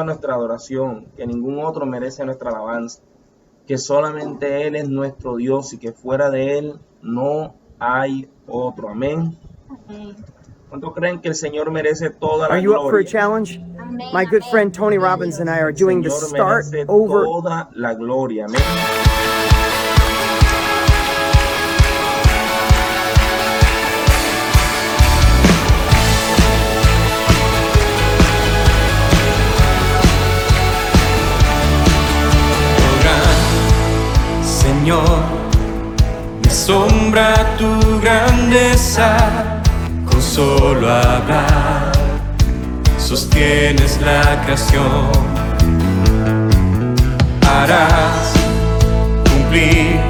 Nuestra adoración, que ningún otro merece nuestra alabanza, que solamente Él es nuestro Dios y que fuera de Él no hay otro. Amén. ¿Cuántos creen que el Señor merece toda la gloria? Are you up for a challenge? My good friend Tony Robbins and I are doing the start over. Toda la gloria. Amén. Señor, me asombra tu grandeza, con solo hablar sostienes la creación. Harás cumplir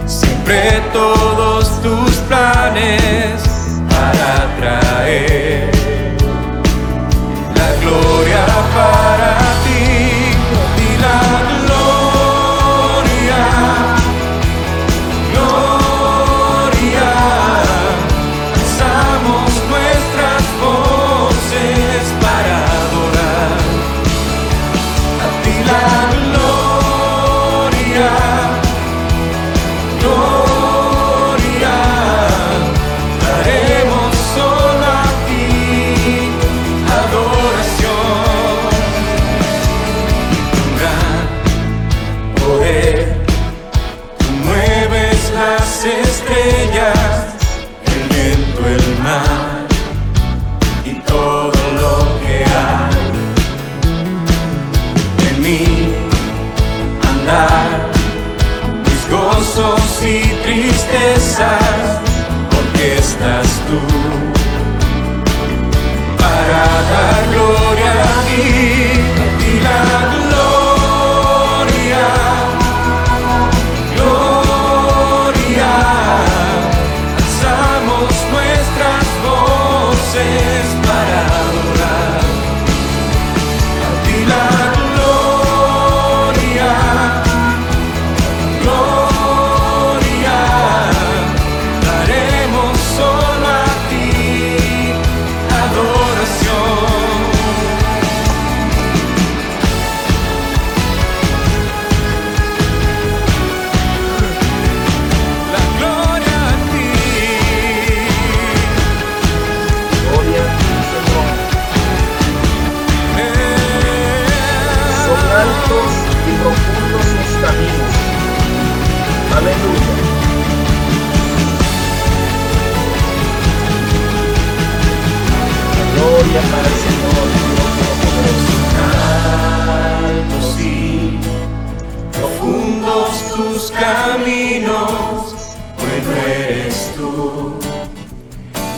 siempre todos tus planes para traer la gloria para ti y la gloria. Estrellas, el viento, el mar y todo lo que hay. En mí andar mis gozos y tristezas, porque estás tú para dar gloria a ti y la gloria. Para adorar a ti la gloria, gloria, daremos solo a ti adoración.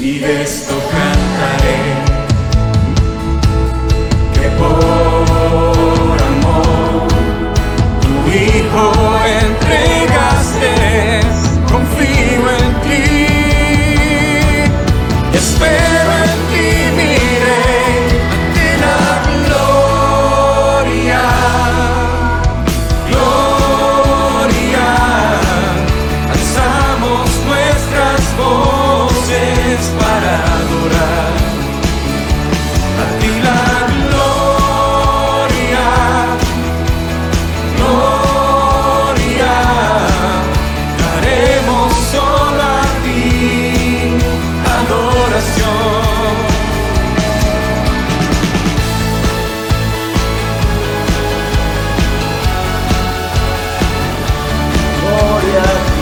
y de esto cantaré, que por amor tu Hijo entregaste. Confío en ti, espero en ti, miré ante la gloria, gloria. Alzamos nuestras voces para adorar a ti la gloria, gloria. Daremos solo a ti adoración. Gloria a ti.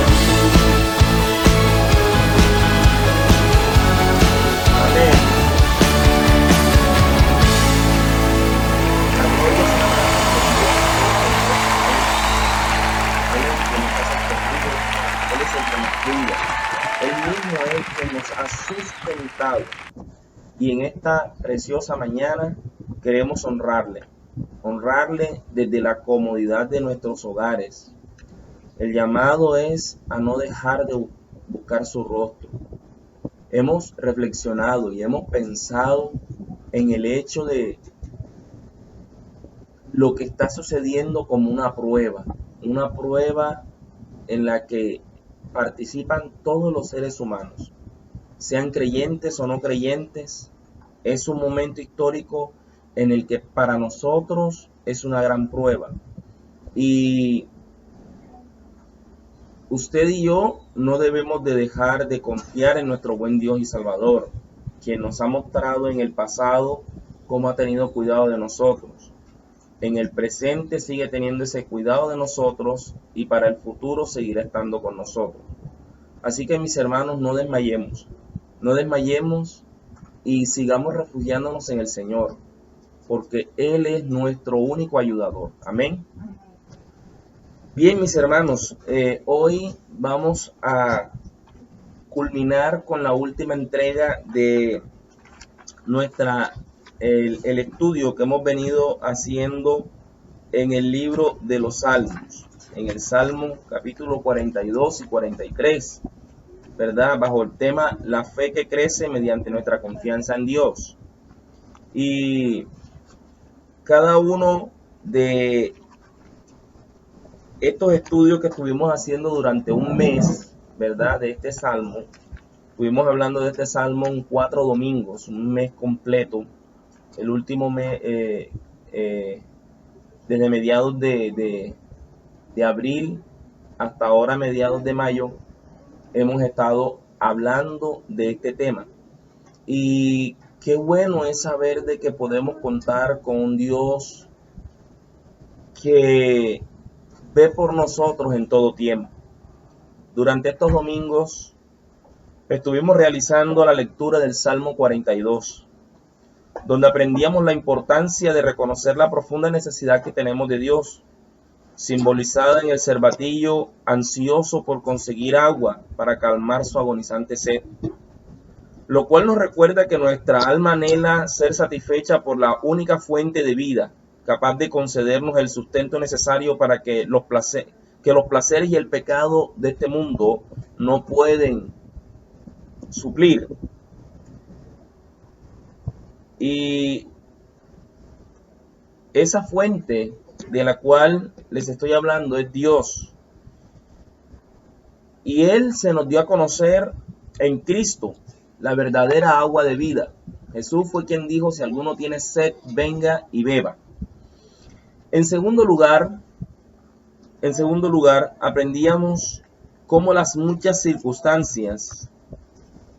Amén. La gloria sea para Él es el que nos hace felices, Él es el que nos cuida, Él mismo es el que nos ha sustentado. Y en esta preciosa mañana queremos honrarle desde la comodidad de nuestros hogares. El llamado es a no dejar de buscar su rostro. Hemos reflexionado y hemos pensado en el hecho de lo que está sucediendo como una prueba en la que participan todos los seres humanos, sean creyentes o no creyentes. Es un momento histórico en el que para nosotros es una gran prueba. Y usted y yo no debemos de dejar de confiar en nuestro buen Dios y Salvador, quien nos ha mostrado en el pasado cómo ha tenido cuidado de nosotros. En el presente sigue teniendo ese cuidado de nosotros y para el futuro seguirá estando con nosotros. Así que mis hermanos, no desmayemos y sigamos refugiándonos en el Señor, porque Él es nuestro único ayudador. Amén. Bien, mis hermanos, hoy vamos a culminar con la última entrega de el estudio que hemos venido haciendo en el libro de los Salmos, en el Salmo capítulo 42 y 43, ¿verdad? Bajo el tema la fe que crece mediante nuestra confianza en Dios. Y cada uno de estos estudios que estuvimos haciendo durante un mes, ¿verdad? De este salmo, estuvimos hablando de este salmo en 4 domingos, un mes completo. El último mes, desde mediados de abril hasta ahora mediados de mayo, hemos estado hablando de este tema. Y qué bueno es saber de que podemos contar con un Dios que ve por nosotros en todo tiempo. Durante estos domingos estuvimos realizando la lectura del Salmo 42, donde aprendíamos la importancia de reconocer la profunda necesidad que tenemos de Dios, simbolizada en el cervatillo ansioso por conseguir agua para calmar su agonizante sed, lo cual nos recuerda que nuestra alma anhela ser satisfecha por la única fuente de vida, capaz de concedernos el sustento necesario para que los placeres y el pecado de este mundo no pueden suplir. Y esa fuente de la cual les estoy hablando es Dios. Y Él se nos dio a conocer en Cristo, la verdadera agua de vida. Jesús fue quien dijo: si alguno tiene sed, venga y beba. En segundo lugar, aprendíamos cómo las muchas circunstancias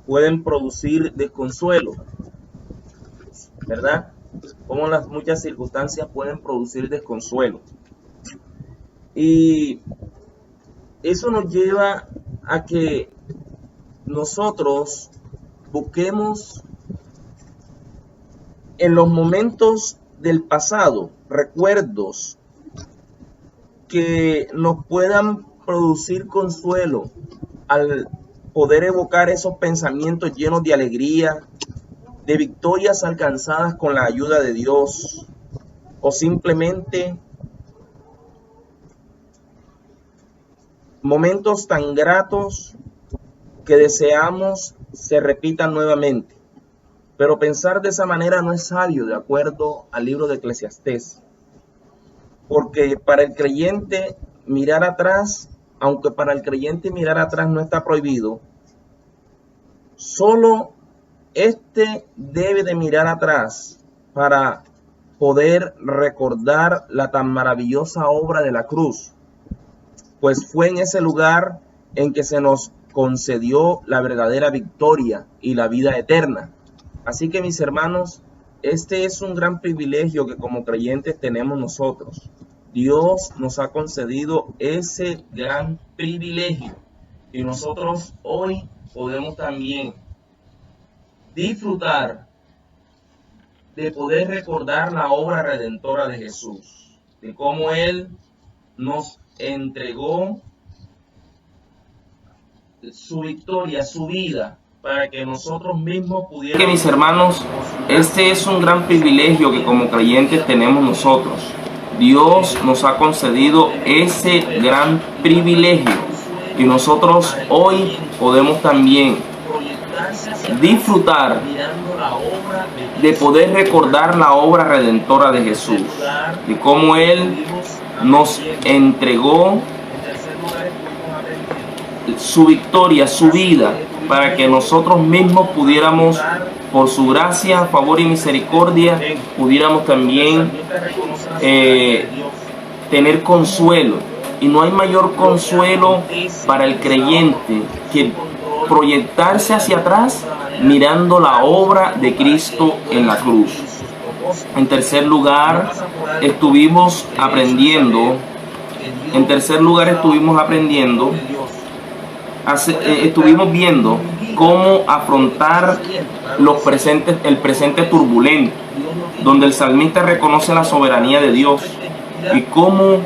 pueden producir desconsuelo, ¿verdad? Cómo las muchas circunstancias pueden producir desconsuelo. Y eso nos lleva a que nosotros busquemos en los momentos del pasado recuerdos que nos puedan producir consuelo al poder evocar esos pensamientos llenos de alegría, de victorias alcanzadas con la ayuda de Dios, o simplemente momentos tan gratos que deseamos se repitan nuevamente. Pero pensar de esa manera no es sabio, de acuerdo al libro de Eclesiastés. Porque para el creyente mirar atrás, aunque para el creyente mirar atrás no está prohibido, solo este debe de mirar atrás para poder recordar la tan maravillosa obra de la cruz, pues fue en ese lugar en que se nos concedió la verdadera victoria y la vida eterna. Así que, mis hermanos, este es un gran privilegio que como creyentes tenemos nosotros. Dios nos ha concedido ese gran privilegio y nosotros hoy podemos también disfrutar de poder recordar la obra redentora de Jesús, de cómo Él nos entregó su victoria, su vida, para que nosotros mismos pudiéramos... Que mis hermanos, este es un gran privilegio que como creyentes tenemos nosotros. Dios nos ha concedido ese gran privilegio y nosotros hoy podemos también disfrutar de poder recordar la obra redentora de Jesús, de cómo Él nos entregó su victoria, su vida, para que nosotros mismos pudiéramos, por su gracia, favor y misericordia, pudiéramos también tener consuelo. Y no hay mayor consuelo para el creyente que proyectarse hacia atrás mirando la obra de Cristo en la cruz. En tercer lugar, estuvimos aprendiendo estuvimos viendo cómo afrontar el presente turbulento, donde el salmista reconoce la soberanía de Dios y cómo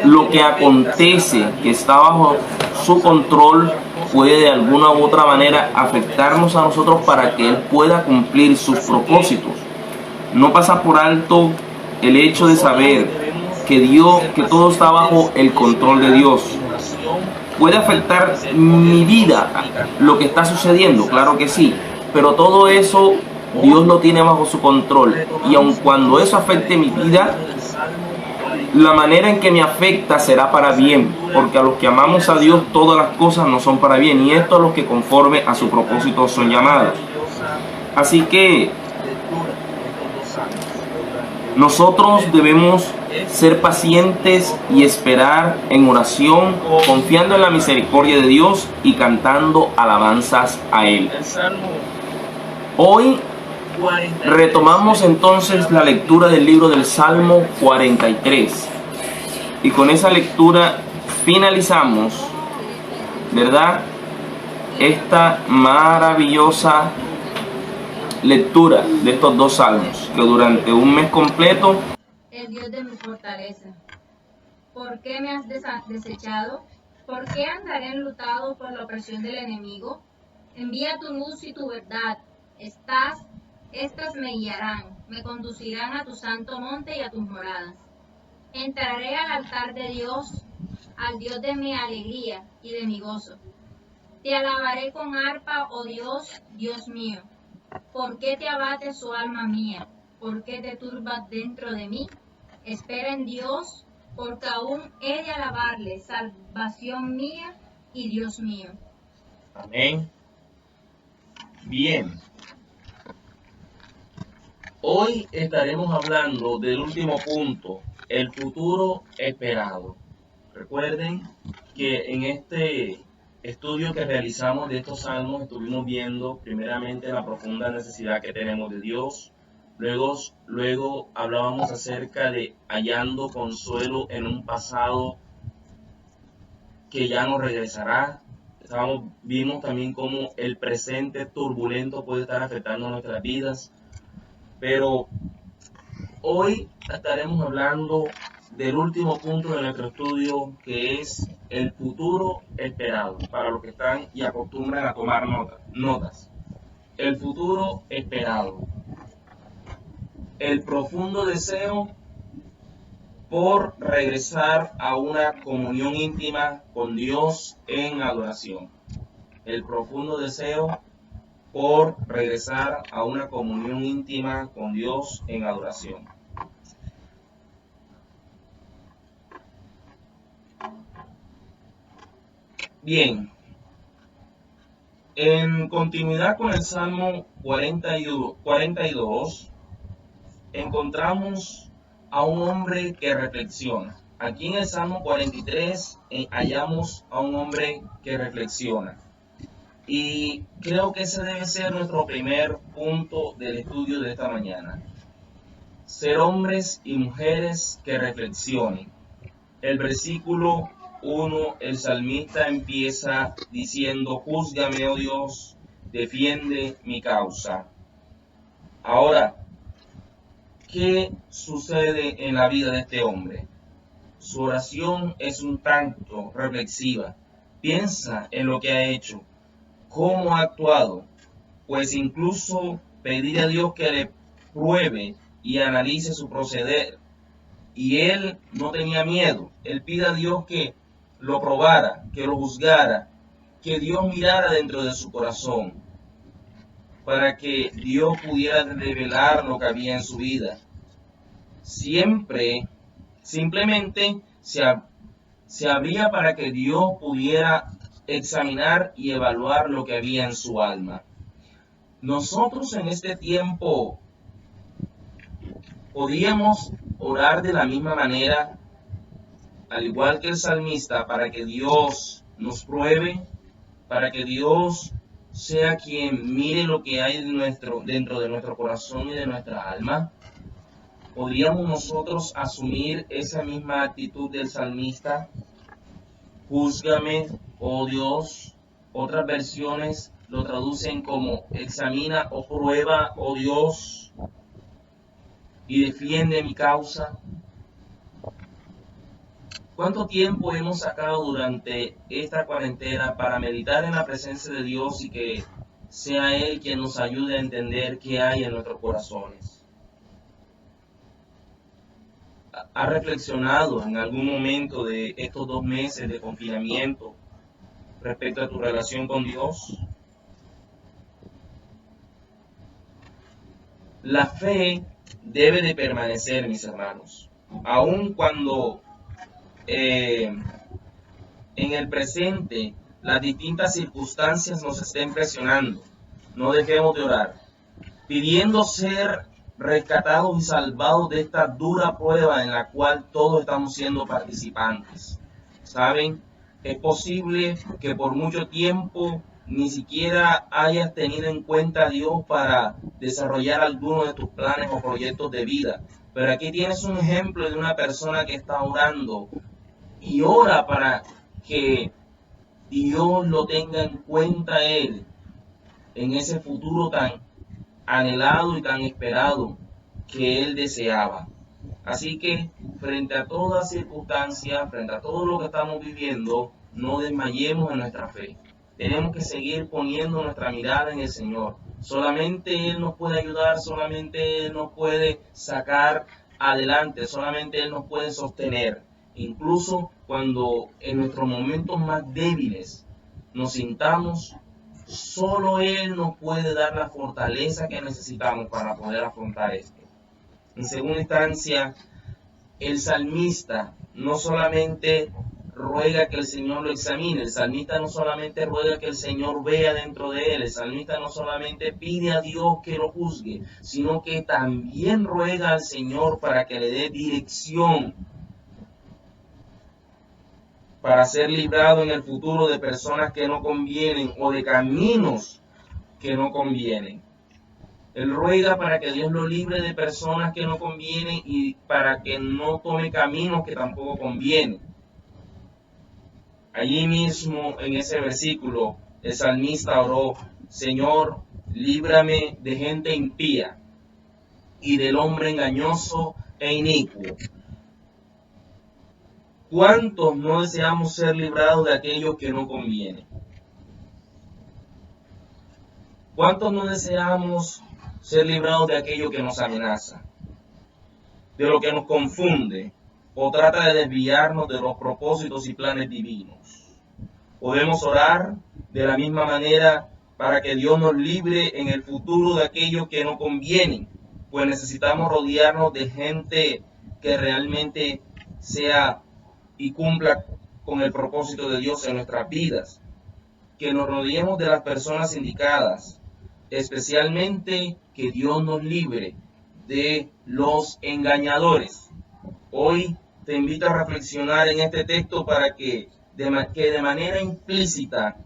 lo que acontece, que está bajo su control, puede de alguna u otra manera afectarnos a nosotros para que Él pueda cumplir sus propósitos. No pasa por alto el hecho de saber que todo está bajo el control de Dios. ¿Puede afectar mi vida lo que está sucediendo? Claro que sí, pero todo eso Dios lo tiene bajo su control. Y aun cuando eso afecte mi vida, la manera en que me afecta será para bien, porque a los que amamos a Dios todas las cosas nos son para bien, y esto a los que conforme a su propósito son llamados. Así que nosotros debemos ser pacientes y esperar en oración, confiando en la misericordia de Dios y cantando alabanzas a Él. Hoy retomamos entonces la lectura del libro del Salmo 43 y con esa lectura finalizamos, ¿verdad?, esta maravillosa lectura de estos dos salmos que durante un mes completo... El Dios de mi fortaleza. ¿Por qué me has desechado? ¿Por qué andaré enlutado por la opresión del enemigo? Envía tu luz y tu verdad. Estas me guiarán, me conducirán a tu santo monte y a tus moradas. Entraré al altar de Dios, al Dios de mi alegría y de mi gozo. Te alabaré con arpa, oh Dios, Dios mío. ¿Por qué te abates, oh alma mía? ¿Por qué te turbas dentro de mí? Espera en Dios, porque aún he de alabarle, salvación mía y Dios mío. Amén. Bien. Hoy estaremos hablando del último punto, el futuro esperado. Recuerden que en este estudio que realizamos de estos salmos estuvimos viendo primeramente la profunda necesidad que tenemos de Dios. Luego hablábamos acerca de hallando consuelo en un pasado que ya no regresará. Vimos también cómo el presente turbulento puede estar afectando nuestras vidas. Pero hoy estaremos hablando del último punto de nuestro estudio, que es el futuro esperado, para los que están y acostumbran a tomar notas. El futuro esperado. El profundo deseo por regresar a una comunión íntima con Dios en adoración. El profundo deseo por regresar a una comunión íntima con Dios en adoración. Bien, en continuidad con el Salmo 42, encontramos a un hombre que reflexiona. Aquí en el Salmo 43 hallamos a un hombre que reflexiona. Y creo que ese debe ser nuestro primer punto del estudio de esta mañana. Ser hombres y mujeres que reflexionen. El versículo 1, el salmista empieza diciendo: júzgame, oh Dios, defiende mi causa. Ahora, ¿qué sucede en la vida de este hombre? Su oración es un tanto reflexiva. Piensa en lo que ha hecho, cómo ha actuado, pues incluso pedir a Dios que le pruebe y analice su proceder. Y él no tenía miedo. Él pide a Dios que lo probara, que lo juzgara, que Dios mirara dentro de su corazón, para que Dios pudiera revelar lo que había en su vida. Simplemente se abría para que Dios pudiera examinar y evaluar lo que había en su alma. Nosotros en este tiempo podíamos orar de la misma manera, al igual que el salmista, para que Dios nos pruebe, para que Dios sea quien mire lo que hay dentro de nuestro corazón y de nuestra alma. ¿Podríamos nosotros asumir esa misma actitud del salmista? Júzgame, oh Dios. Otras versiones lo traducen como examina o prueba, oh Dios, y defiende mi causa. ¿Cuánto tiempo hemos sacado durante esta cuarentena para meditar en la presencia de Dios y que sea Él quien nos ayude a entender qué hay en nuestros corazones? ¿Has reflexionado en algún momento de estos 2 meses de confinamiento respecto a tu relación con Dios? La fe debe de permanecer, mis hermanos, aun cuando en el presente las distintas circunstancias nos estén presionando. No dejemos de orar, pidiendo ser rescatados y salvados de esta dura prueba en la cual todos estamos siendo participantes. ¿Saben? Es posible que por mucho tiempo ni siquiera hayas tenido en cuenta a Dios para desarrollar alguno de tus planes o proyectos de vida. Pero aquí tienes un ejemplo de una persona que está orando y ora para que Dios lo tenga en cuenta a él en ese futuro tan anhelado y tan esperado que él deseaba. Así que frente a toda circunstancia, frente a todo lo que estamos viviendo, no desmayemos en nuestra fe. Tenemos que seguir poniendo nuestra mirada en el Señor. Solamente Él nos puede ayudar, solamente Él nos puede sacar adelante, solamente Él nos puede sostener. Incluso cuando en nuestros momentos más débiles nos sintamos, solo Él nos puede dar la fortaleza que necesitamos para poder afrontar esto. En segunda instancia, el salmista no solamente ruega que el Señor lo examine, el salmista no solamente ruega que el Señor vea dentro de él, el salmista no solamente pide a Dios que lo juzgue, sino que también ruega al Señor para que le dé dirección para ser librado en el futuro de personas que no convienen o de caminos que no convienen. Él ruega para que Dios lo libre de personas que no convienen y para que no tome caminos que tampoco convienen. Allí mismo en ese versículo el salmista oró: Señor, líbrame de gente impía y del hombre engañoso e inicuo. ¿Cuántos no deseamos ser librados de aquello que no conviene? ¿Cuántos no deseamos ser librados de aquello que nos amenaza, de lo que nos confunde o trata de desviarnos de los propósitos y planes divinos? Podemos orar de la misma manera para que Dios nos libre en el futuro de aquello que no conviene, pues necesitamos rodearnos de gente que realmente sea y cumpla con el propósito de Dios en nuestras vidas, que nos rodeemos de las personas indicadas, especialmente que Dios nos libre de los engañadores. Hoy te invito a reflexionar en este texto para que de manera implícita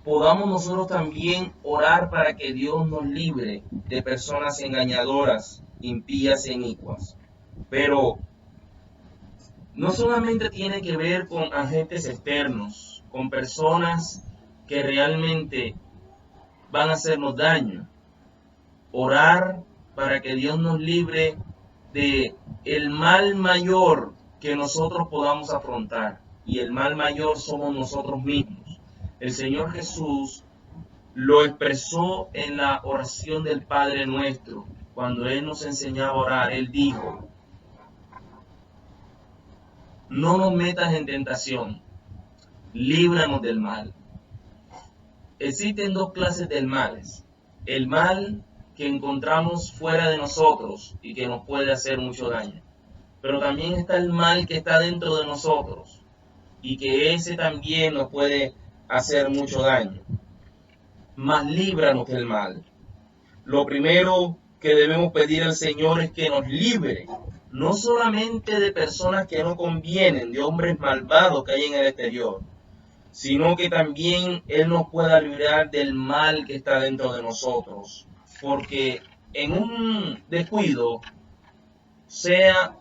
podamos nosotros también orar para que Dios nos libre de personas engañadoras, impías e inicuas. Pero no solamente tiene que ver con agentes externos, con personas que realmente van a hacernos daño. Orar para que Dios nos libre de el mal mayor que nosotros podamos afrontar. Y el mal mayor somos nosotros mismos. El Señor Jesús lo expresó en la oración del Padre Nuestro. Cuando Él nos enseñaba a orar, Él dijo: no nos metas en tentación, líbranos del mal. Existen dos clases de males. El mal que encontramos fuera de nosotros y que nos puede hacer mucho daño. Pero también está el mal que está dentro de nosotros y que ese también nos puede hacer mucho daño. Mas líbranos del mal. Lo primero que debemos pedir al Señor es que nos libre, no solamente de personas que no convienen, de hombres malvados que hay en el exterior, sino que también Él nos pueda librar del mal que está dentro de nosotros. Porque en un descuido, sea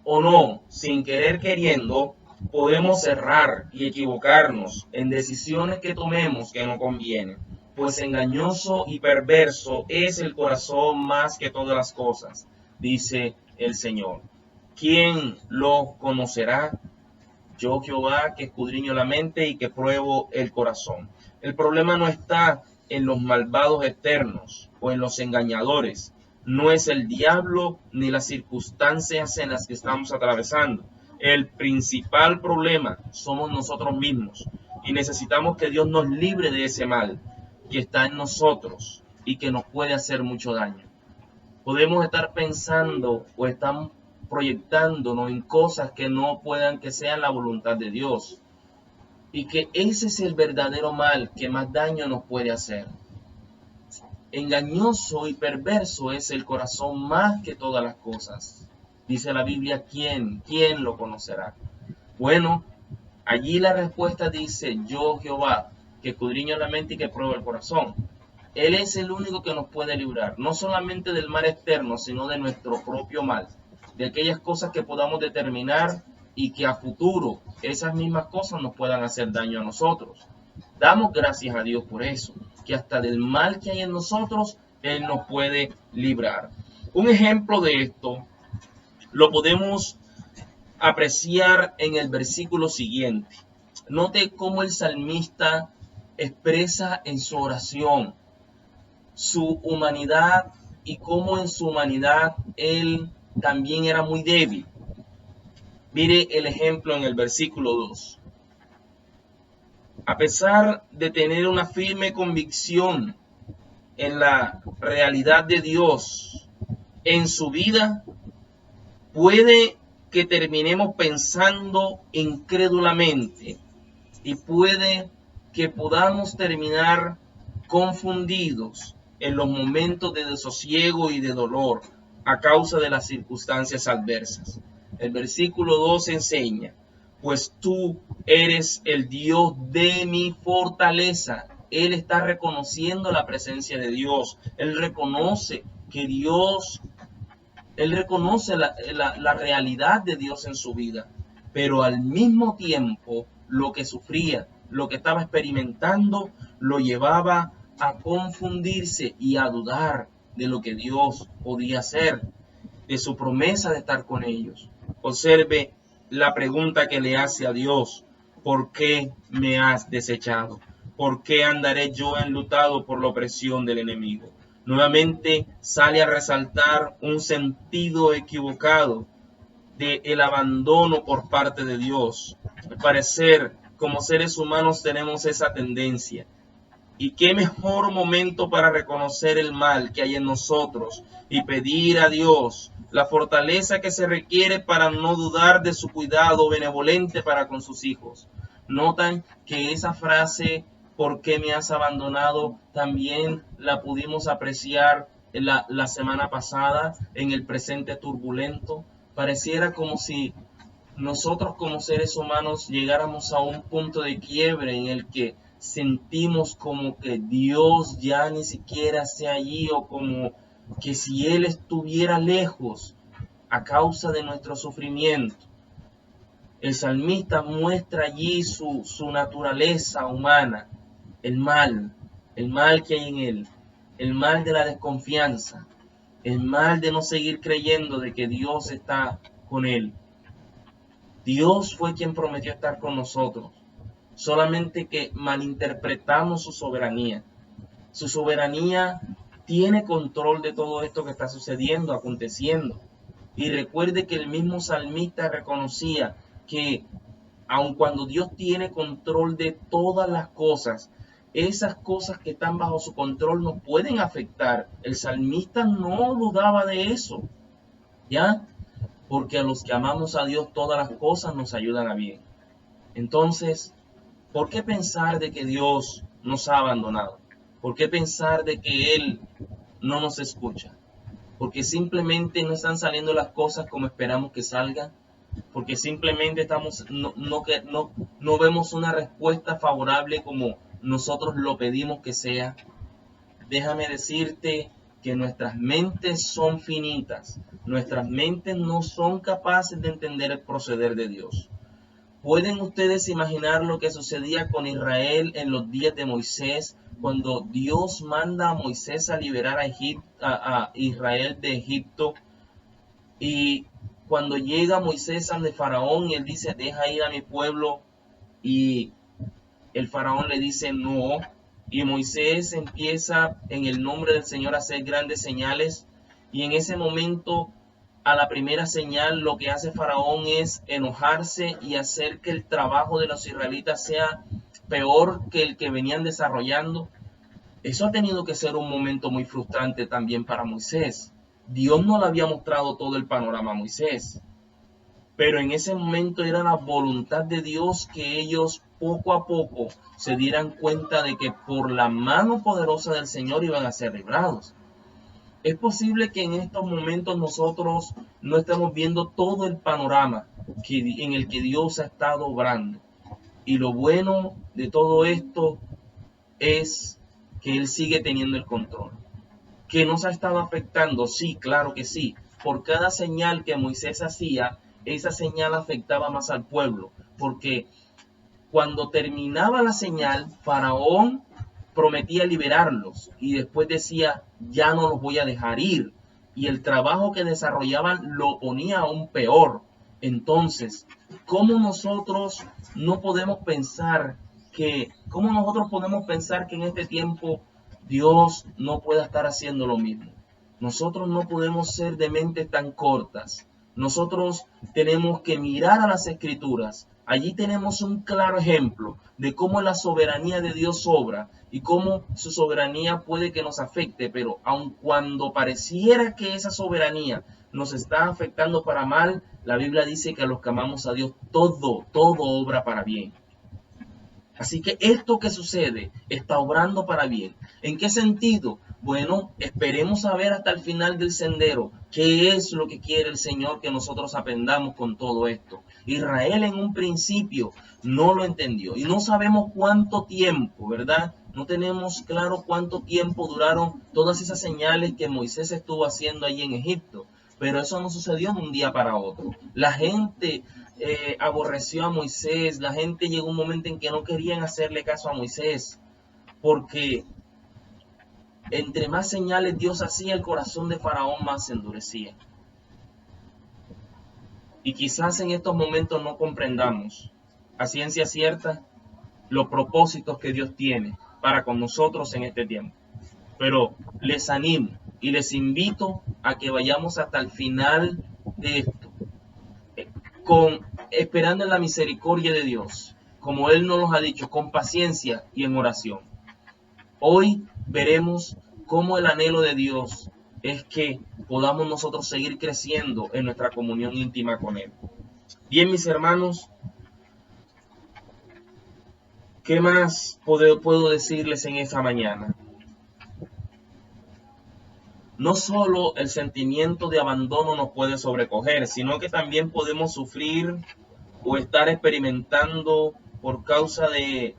o no, sin querer queriendo, podemos errar y equivocarnos en decisiones que tomemos que no convienen. Pues engañoso y perverso es el corazón más que todas las cosas, dice el Señor. ¿Quién lo conocerá? Yo, Jehová, que escudriño la mente y que pruebo el corazón. El problema no está en los malvados externos o en los engañadores. No es el diablo ni las circunstancias en las que estamos atravesando. El principal problema somos nosotros mismos y necesitamos que Dios nos libre de ese mal que está en nosotros y que nos puede hacer mucho daño. Podemos estar pensando o estamos proyectándonos en cosas que no puedan, que sean la voluntad de Dios, y que ese es el verdadero mal que más daño nos puede hacer. Engañoso y perverso es el corazón más que todas las cosas. Dice la Biblia, ¿quién lo conocerá? Bueno, allí la respuesta dice: yo, Jehová, que escudriño la mente y que pruebo el corazón. Él es el único que nos puede librar, no solamente del mal externo, sino de nuestro propio mal, de aquellas cosas que podamos determinar y que a futuro esas mismas cosas nos puedan hacer daño a nosotros. Damos gracias a Dios por eso, que hasta del mal que hay en nosotros, Él nos puede librar. Un ejemplo de esto lo podemos apreciar en el versículo siguiente. Note cómo el salmista expresa en su oración su humanidad y cómo en su humanidad él también era muy débil. Mire el ejemplo en el versículo 2. A pesar de tener una firme convicción en la realidad de Dios en su vida, puede que terminemos pensando incrédulamente y puede que podamos terminar confundidos en los momentos de desosiego y de dolor a causa de las circunstancias adversas. El versículo 2 enseña: pues tú eres el Dios de mi fortaleza. Él está reconociendo la presencia de Dios. Él reconoce que Dios, él reconoce la realidad de Dios en su vida, pero al mismo tiempo lo que sufría, lo que estaba experimentando, lo llevaba a confundirse y a dudar de lo que Dios podía hacer, de su promesa de estar con ellos. Observe la pregunta que le hace a Dios: ¿por qué me has desechado? ¿Por qué andaré yo enlutado por la opresión del enemigo? Nuevamente sale a resaltar un sentido equivocado del abandono por parte de Dios. Al parecer, como seres humanos tenemos esa tendencia. Y qué mejor momento para reconocer el mal que hay en nosotros y pedir a Dios la fortaleza que se requiere para no dudar de su cuidado benevolente para con sus hijos. Notan que esa frase, ¿por qué me has abandonado?, también la pudimos apreciar la semana pasada en el presente turbulento. Pareciera como si nosotros como seres humanos llegáramos a un punto de quiebre en el que sentimos como que Dios ya ni siquiera esté allí, o como que si Él estuviera lejos a causa de nuestro sufrimiento. El salmista muestra allí su naturaleza humana, el mal que hay en él, el mal de la desconfianza, el mal de no seguir creyendo de que Dios está con él. Dios fue quien prometió estar con nosotros, solamente que malinterpretamos su soberanía. Su soberanía tiene control de todo esto que está sucediendo, aconteciendo. Y recuerde que el mismo salmista reconocía que aun cuando Dios tiene control de todas las cosas, esas cosas que están bajo su control nos pueden afectar. El salmista no dudaba de eso, ¿ya? Porque a los que amamos a Dios todas las cosas nos ayudan a bien. Entonces, ¿por qué pensar de que Dios nos ha abandonado? ¿Por qué pensar de que Él no nos escucha? Porque simplemente no están saliendo las cosas como esperamos que salgan. Porque simplemente no vemos una respuesta favorable como nosotros lo pedimos que sea. Déjame decirte que nuestras mentes son finitas. Nuestras mentes no son capaces de entender el proceder de Dios. ¿Pueden ustedes imaginar lo que sucedía con Israel en los días de Moisés, cuando Dios manda a Moisés a liberar a Israel de Egipto? Y cuando llega Moisés ante Faraón y él dice: deja ir a mi pueblo, y el Faraón le dice no, y Moisés empieza en el nombre del Señor a hacer grandes señales, y en ese momento, a la primera señal, lo que hace Faraón es enojarse y hacer que el trabajo de los israelitas sea peor que el que venían desarrollando. Eso ha tenido que ser un momento muy frustrante también para Moisés. Dios no le había mostrado todo el panorama a Moisés, pero en ese momento era la voluntad de Dios que ellos poco a poco se dieran cuenta de que por la mano poderosa del Señor iban a ser librados. Es posible que en estos momentos nosotros no estemos viendo todo el panorama en el que Dios ha estado obrando. Y lo bueno de todo esto es que Él sigue teniendo el control. ¿Que nos ha estado afectando? Sí, claro que sí. Por cada señal que Moisés hacía, esa señal afectaba más al pueblo. Porque cuando terminaba la señal, Faraón prometía liberarlos y después decía: ya no los voy a dejar ir, y el trabajo que desarrollaban lo ponía aún peor. Entonces, ¿cómo nosotros podemos pensar que en este tiempo Dios no pueda estar haciendo lo mismo? Nosotros no podemos ser de mentes tan cortas. Nosotros tenemos que mirar a las Escrituras. Allí tenemos un claro ejemplo de cómo la soberanía de Dios obra y cómo su soberanía puede que nos afecte, pero aun cuando pareciera que esa soberanía nos está afectando para mal, la Biblia dice que a los que amamos a Dios todo obra para bien. Así que esto que sucede está obrando para bien. ¿En qué sentido? Bueno, esperemos a ver hasta el final del sendero qué es lo que quiere el Señor que nosotros aprendamos con todo esto. Israel en un principio no lo entendió y no sabemos cuánto tiempo, ¿verdad? No tenemos claro cuánto tiempo duraron todas esas señales que Moisés estuvo haciendo allí en Egipto, pero eso no sucedió de un día para otro. La gente aborreció a Moisés, la gente llegó a un momento en que no querían hacerle caso a Moisés, porque entre más señales Dios hacía, el corazón de Faraón más se endurecía. Y quizás en estos momentos no comprendamos a ciencia cierta los propósitos que Dios tiene para con nosotros en este tiempo. Pero les animo y les invito a que vayamos hasta el final de esto, esperando en la misericordia de Dios, como Él nos lo ha dicho, con paciencia y en oración. Hoy veremos cómo el anhelo de Dios es que podamos nosotros seguir creciendo en nuestra comunión íntima con Él. Bien, mis hermanos, ¿qué más puedo decirles en esta mañana? No solo el sentimiento de abandono nos puede sobrecoger, sino que también podemos sufrir o estar experimentando por causa de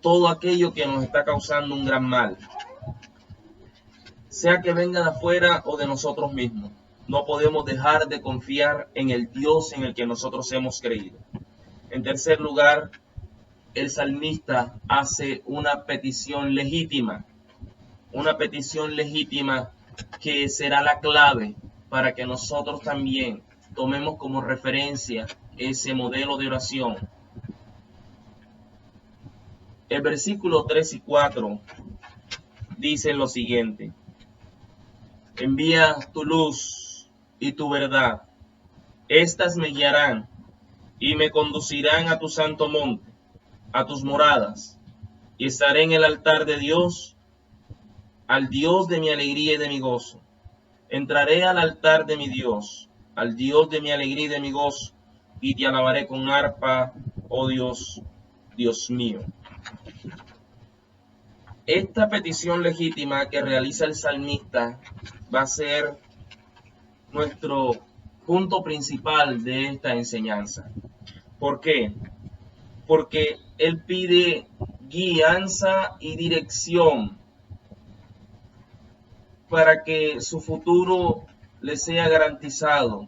todo aquello que nos está causando un gran mal, sea que venga de afuera o de nosotros mismos. No podemos dejar de confiar en el Dios en el que nosotros hemos creído. En tercer lugar, el salmista hace una petición legítima que será la clave para que nosotros también tomemos como referencia ese modelo de oración. El versículo 3 y 4 dice lo siguiente: envía tu luz y tu verdad, estas me guiarán y me conducirán a tu santo monte, a tus moradas, y estaré en el altar de Dios, al Dios de mi alegría y de mi gozo. Entraré al altar de mi Dios, al Dios de mi alegría y de mi gozo, y te alabaré con arpa, oh Dios, Dios mío. Esta petición legítima que realiza el salmista va a ser nuestro punto principal de esta enseñanza. ¿Por qué? Porque él pide guianza y dirección para que su futuro le sea garantizado.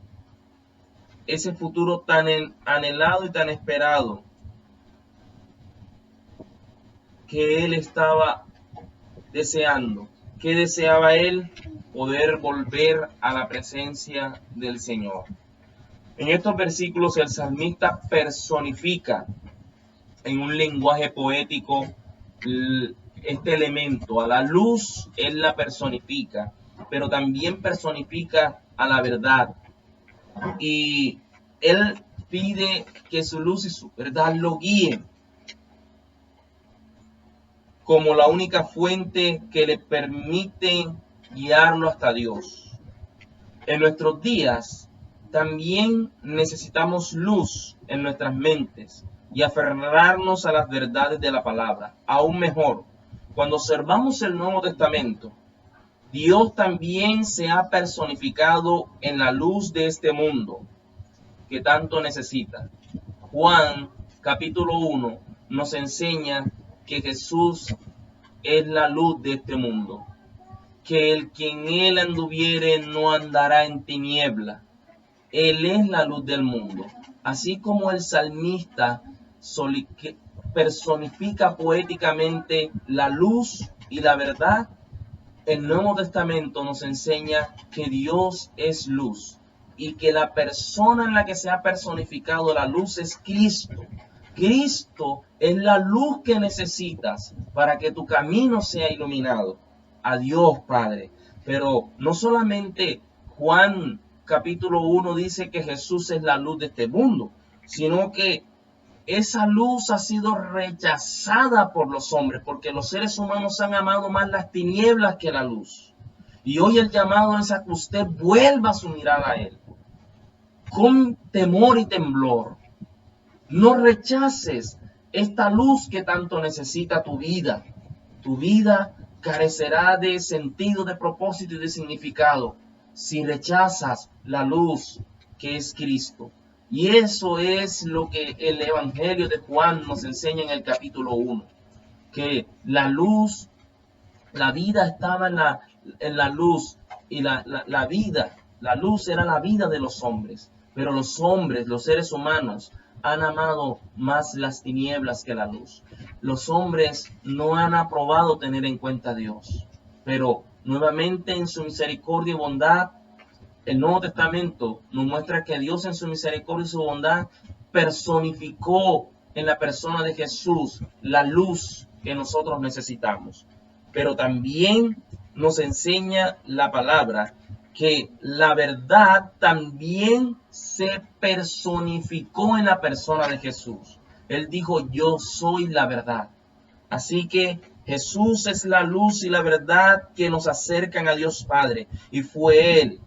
Ese futuro tan anhelado y tan esperado que él estaba deseando. ¿Qué deseaba él? Poder volver a la presencia del Señor. En estos versículos el salmista personifica en un lenguaje poético este elemento. A la luz él la personifica, pero también personifica a la verdad. Y él pide que su luz y su verdad lo guíen como la única fuente que le permite guiarlo hasta Dios. En nuestros días también necesitamos luz en nuestras mentes y aferrarnos a las verdades de la palabra. Aún mejor, cuando observamos el Nuevo Testamento, Dios también se ha personificado en la luz de este mundo que tanto necesita. Juan capítulo 1 nos enseña que Jesús es la luz de este mundo, que el que en él anduviere no andará en tiniebla. Él es la luz del mundo. Así como el salmista personifica poéticamente la luz y la verdad, el Nuevo Testamento nos enseña que Dios es luz y que la persona en la que se ha personificado la luz es Cristo. Cristo es la luz que necesitas para que tu camino sea iluminado a Dios Padre. Pero no solamente Juan capítulo 1 dice que Jesús es la luz de este mundo, sino que esa luz ha sido rechazada por los hombres, porque los seres humanos han amado más las tinieblas que la luz. Y hoy el llamado es a que usted vuelva su mirada a Él, con temor y temblor. No rechaces esta luz que tanto necesita tu vida. Tu vida carecerá de sentido, de propósito y de significado si rechazas la luz que es Cristo. Y eso es lo que el Evangelio de Juan nos enseña en el capítulo 1. Que la luz, la vida estaba en la luz. Y la luz era la vida de los hombres. Pero los hombres, los seres humanos, han amado más las tinieblas que la luz. Los hombres no han aprobado tener en cuenta a Dios. Pero nuevamente en su misericordia y bondad, el Nuevo Testamento nos muestra que Dios en su misericordia y su bondad personificó en la persona de Jesús la luz que nosotros necesitamos. Pero también nos enseña la palabra que la verdad también se personificó en la persona de Jesús. Él dijo, yo soy la verdad. Así que Jesús es la luz y la verdad que nos acercan a Dios Padre. Y fue Él.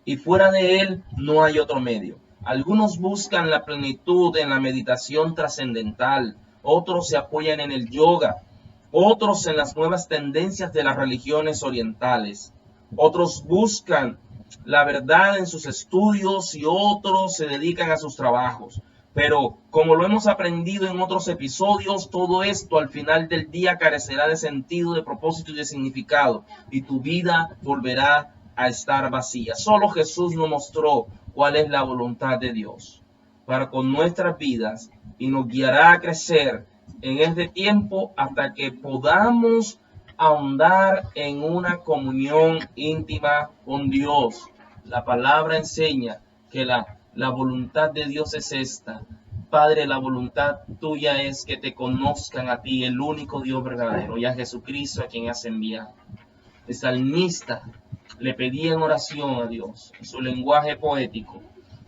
Y fuera de Él no hay otro medio. Algunos buscan la plenitud en la meditación trascendental. Otros se apoyan en el yoga. Otros en las nuevas tendencias de las religiones orientales. Otros buscan la verdad en sus estudios y otros se dedican a sus trabajos. Pero como lo hemos aprendido en otros episodios, todo esto al final del día carecerá de sentido, de propósito y de significado. Y tu vida volverá a estar vacía. Solo Jesús nos mostró cuál es la voluntad de Dios para con nuestras vidas y nos guiará a crecer en este tiempo hasta que podamos ahondar en una comunión íntima con Dios. La palabra enseña que la voluntad de Dios es esta. Padre, la voluntad tuya es que te conozcan a ti, el único Dios verdadero, y a Jesucristo a quien has enviado. El salmista le pedía en oración a Dios, en su lenguaje poético,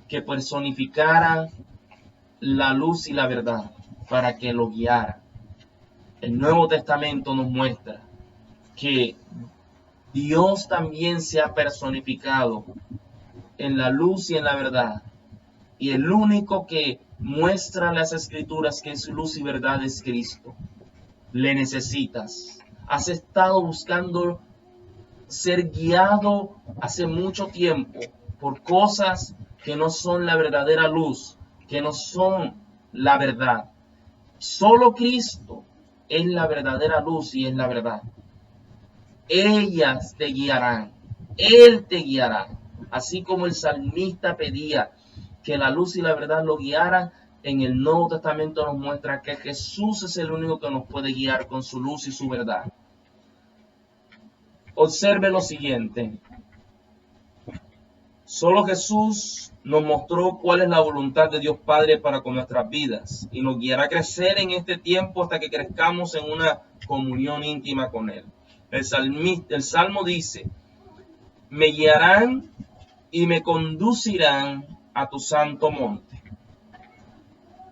que personificara la luz y la verdad para que lo guiara. El Nuevo Testamento nos muestra que Dios también se ha personificado en la luz y en la verdad. Y el único que muestra las Escrituras que es luz y verdad es Cristo. Le necesitas. Has estado buscando ser guiado hace mucho tiempo por cosas que no son la verdadera luz, que no son la verdad. Solo Cristo es la verdadera luz y es la verdad. Ellas te guiarán, Él te guiará. Así como el salmista pedía que la luz y la verdad lo guiaran, en el Nuevo Testamento nos muestra que Jesús es el único que nos puede guiar con su luz y su verdad. Observe lo siguiente. Solo Jesús nos mostró cuál es la voluntad de Dios Padre para con nuestras vidas y nos guiará a crecer en este tiempo hasta que crezcamos en una comunión íntima con Él. El Salmo dice, me guiarán y me conducirán a tu santo monte.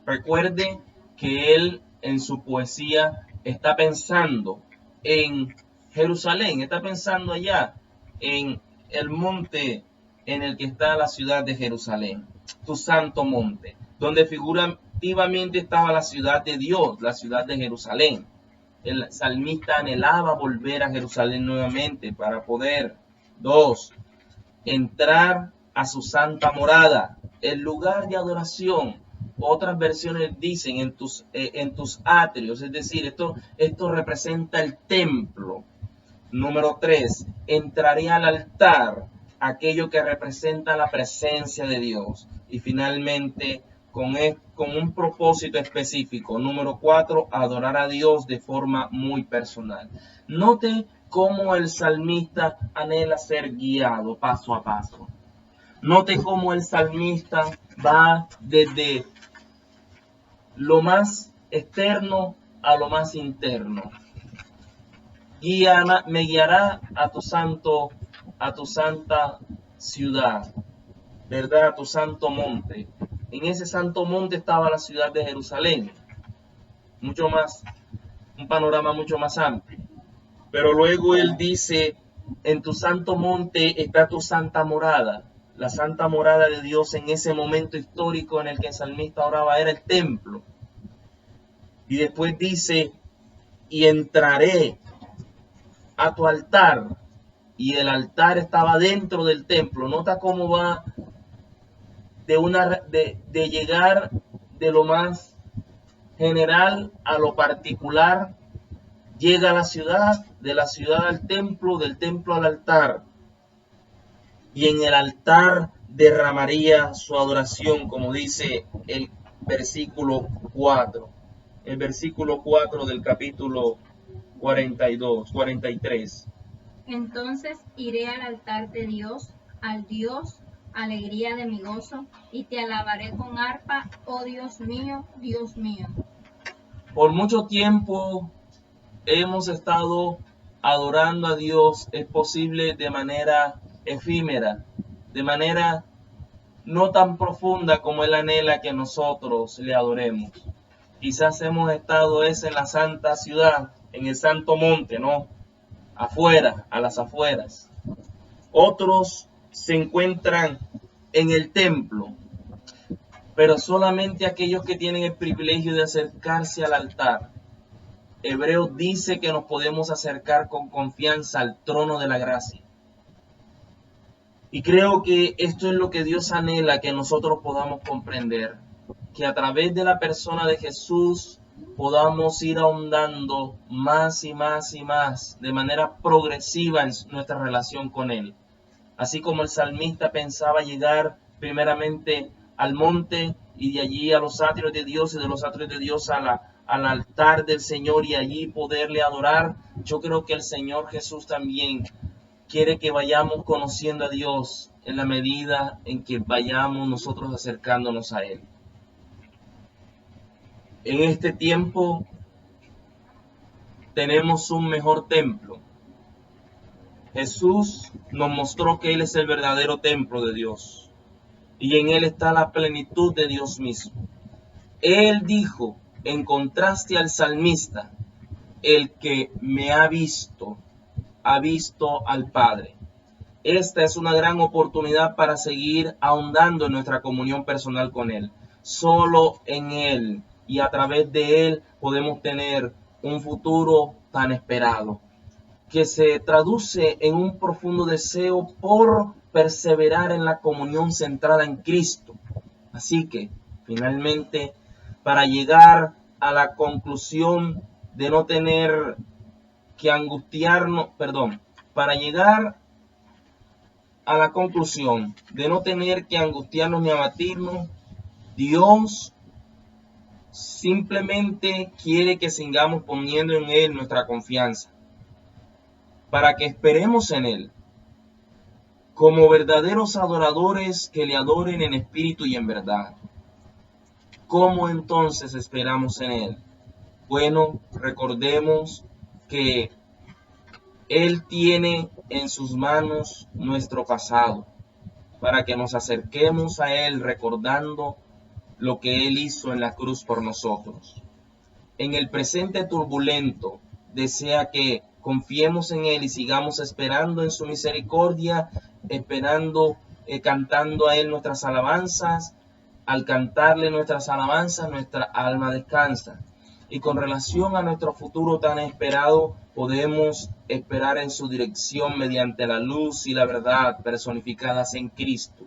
Recuerde que él en su poesía está pensando en Jerusalén, está pensando allá en el monte en el que está la ciudad de Jerusalén, tu santo monte, donde figurativamente estaba la ciudad de Dios, la ciudad de Jerusalén. El salmista anhelaba volver a Jerusalén nuevamente para poder, 2, entrar a su santa morada, el lugar de adoración. Otras versiones dicen en tus atrios, es decir, esto representa el templo. Número 3, entraré al altar, aquello que representa la presencia de Dios. Y finalmente, con un propósito específico. Número 4, adorar a Dios de forma muy personal. Note cómo el salmista anhela ser guiado paso a paso. Note cómo el salmista va desde lo más externo a lo más interno. Me guiará a tu santa ciudad, ¿verdad? A tu santo monte. En ese santo monte estaba la ciudad de Jerusalén. Un panorama mucho más amplio. Pero luego él dice, en tu santo monte está tu santa morada. La santa morada de Dios en ese momento histórico en el que el salmista oraba era el templo. Y después dice, y entraré a tu altar. Y el altar estaba dentro del templo. Nota cómo va de llegar de lo más general a lo particular. Llega a la ciudad, de la ciudad al templo, del templo al altar. Y en el altar derramaría su adoración, como dice el versículo 4. El versículo 4 del capítulo 43. Entonces iré al altar de Dios, al Dios, alegría de mi gozo, y te alabaré con arpa, oh Dios mío, Dios mío. Por mucho tiempo hemos estado adorando a Dios, es posible de manera efímera, de manera no tan profunda como Él anhela que nosotros le adoremos. Quizás hemos estado en la santa ciudad, en el santo monte, ¿no? Afuera, a las afueras. Otros se encuentran en el templo, pero solamente aquellos que tienen el privilegio de acercarse al altar. Hebreos dice que nos podemos acercar con confianza al trono de la gracia. Y creo que esto es lo que Dios anhela que nosotros podamos comprender, que a través de la persona de Jesús podamos ir ahondando más y más y más de manera progresiva en nuestra relación con Él. Así como el salmista pensaba llegar primeramente al monte y de allí a los atrios de Dios y de los atrios de Dios al altar del Señor y allí poderle adorar, yo creo que el Señor Jesús también quiere que vayamos conociendo a Dios en la medida en que vayamos nosotros acercándonos a Él. En este tiempo tenemos un mejor templo. Jesús nos mostró que Él es el verdadero templo de Dios y en Él está la plenitud de Dios mismo. Él dijo, en contraste al salmista, el que me ha visto al Padre. Esta es una gran oportunidad para seguir ahondando en nuestra comunión personal con Él. Solo en Él y a través de Él podemos tener un futuro tan esperado, que se traduce en un profundo deseo por perseverar en la comunión centrada en Cristo. Así que, finalmente, para llegar a la conclusión de no tener que angustiarnos, para llegar a la conclusión de no tener que angustiarnos ni abatirnos, Dios simplemente quiere que sigamos poniendo en Él nuestra confianza, para que esperemos en Él, como verdaderos adoradores que le adoren en espíritu y en verdad. ¿Cómo entonces esperamos en Él? Bueno, recordemos que Él tiene en sus manos nuestro pasado, para que nos acerquemos a Él recordando lo que Él hizo en la cruz por nosotros. En el presente turbulento, desea que confiemos en Él y sigamos esperando en su misericordia, esperando, cantando a Él nuestras alabanzas. Al cantarle nuestras alabanzas, nuestra alma descansa. Y con relación a nuestro futuro tan esperado, podemos esperar en su dirección mediante la luz y la verdad personificadas en Cristo,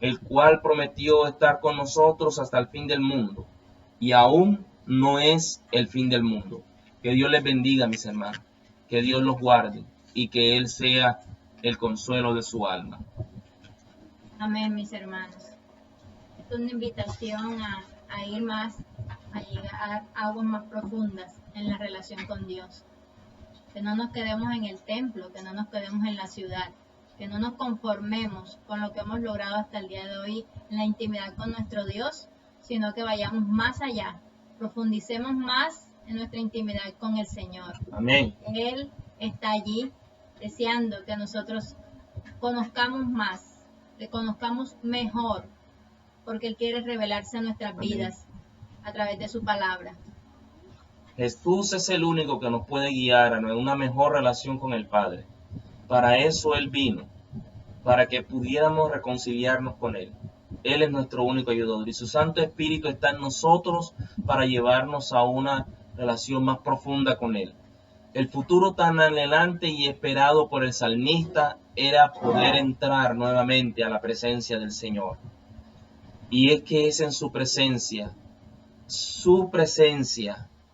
el cual prometió estar con nosotros hasta el fin del mundo. Y aún no es el fin del mundo. Que Dios les bendiga, mis hermanos. Que Dios los guarde y que Él sea el consuelo de su alma. Amén, mis hermanos. Es una invitación a ir más, a llegar a aguas más profundas en la relación con Dios. Que no nos quedemos en el templo, que no nos quedemos en la ciudad, que no nos conformemos con lo que hemos logrado hasta el día de hoy en la intimidad con nuestro Dios, sino que vayamos más allá, profundicemos más en nuestra intimidad con el Señor. Amén. Él está allí deseando que nosotros conozcamos más, le conozcamos mejor, porque Él quiere revelarse a nuestras vidas a través de su palabra. Jesús es el único que nos puede guiar a una mejor relación con el Padre. Para eso Él vino, para que pudiéramos reconciliarnos con Él. Él es nuestro único ayudador y su Santo Espíritu está en nosotros para llevarnos a una relación más profunda con Él. El futuro tan anhelante y esperado por el salmista era poder entrar nuevamente a la presencia del Señor. Y es que es en su presencia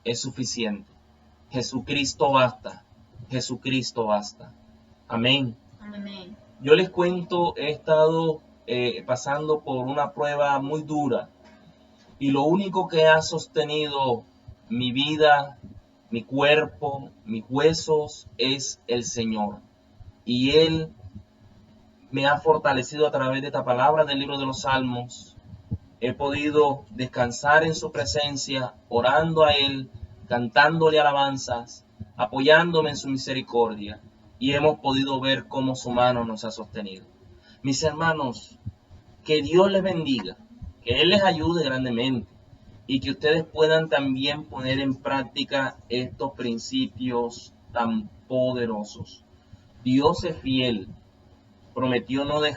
es suficiente. Jesucristo basta, Jesucristo basta. Amén. Amén. Yo les cuento, he estado pasando por una prueba muy dura y lo único que ha sostenido mi vida, mi cuerpo, mis huesos es el Señor. Y Él me ha fortalecido a través de esta palabra del libro de los Salmos. He podido descansar en su presencia, orando a Él, cantándole alabanzas, apoyándome en su misericordia, y hemos podido ver cómo su mano nos ha sostenido. Mis hermanos, que Dios les bendiga, que Él les ayude grandemente y que ustedes puedan también poner en práctica estos principios tan poderosos. Dios es fiel, prometió no dejar